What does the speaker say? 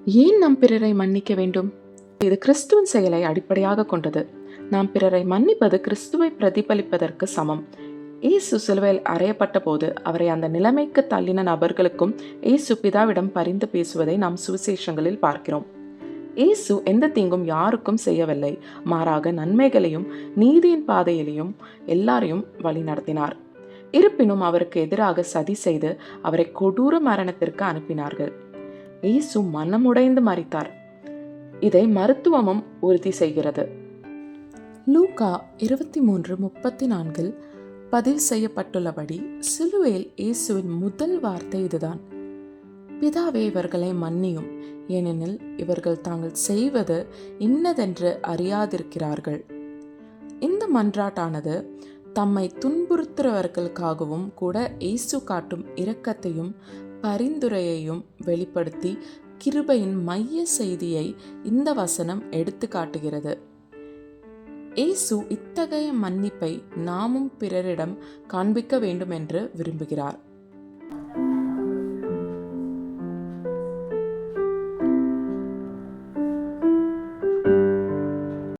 ஏன் நாம் பிறரை மன்னிக்க வேண்டும்? இது கிறிஸ்துவின் செயலை அடிப்படையாக கொண்டது. நாம் பிறரை மன்னிப்பது கிறிஸ்துவை பிரதிபலிப்பதற்கு சமம். இயேசு சிலுவையில் அறையப்பட்ட போது அவரை அந்த நிலைமைக்கு தள்ளின நபர்களுக்கும் இயேசு பிதாவிடம் பரிந்து பேசுவதை நாம் சுவிசேஷங்களில் பார்க்கிறோம். இயேசு எந்த தீங்கும் யாருக்கும் செய்யவில்லை, மாறாக நன்மைகளையும் நீதியின் பாதையிலையும் எல்லாரையும் வழி நடத்தினார். இருப்பினும் அவருக்கு எதிராக சதி செய்து அவரை கொடூர மரணத்திற்கு அனுப்பினார்கள். இயேசு மனமுடைந்து மரித்தார். இதை மருத்துவமும் உறுதி செய்கிறது. லூக்கா 23:34 பதிவு செய்யப்பட்டுள்ளபடி சிலுவையில் இயேசுவின் முதல் வார்த்தை இதுதான்: பிதாவே, இவர்களை மன்னியும், ஏனெனில் இவர்கள் தாங்கள் செய்வது இன்னதென்று அறியாதிருக்கிறார்கள். இந்த மன்றாட்டானது தம்மை துன்புறுத்துறவர்களுக்காகவும் கூட இயேசு காட்டும் இரக்கத்தையும் பரிந்துரையையும் வெளிப்படுத்தி கிருபையின் மைய செய்தியை இந்த வசனம் எடுத்து காட்டுகிறது. இயேசு இத்தகைய மன்னிப்பை நாமும் பிறரிடம் காண்பிக்க வேண்டும் என்று விரும்புகிறார்.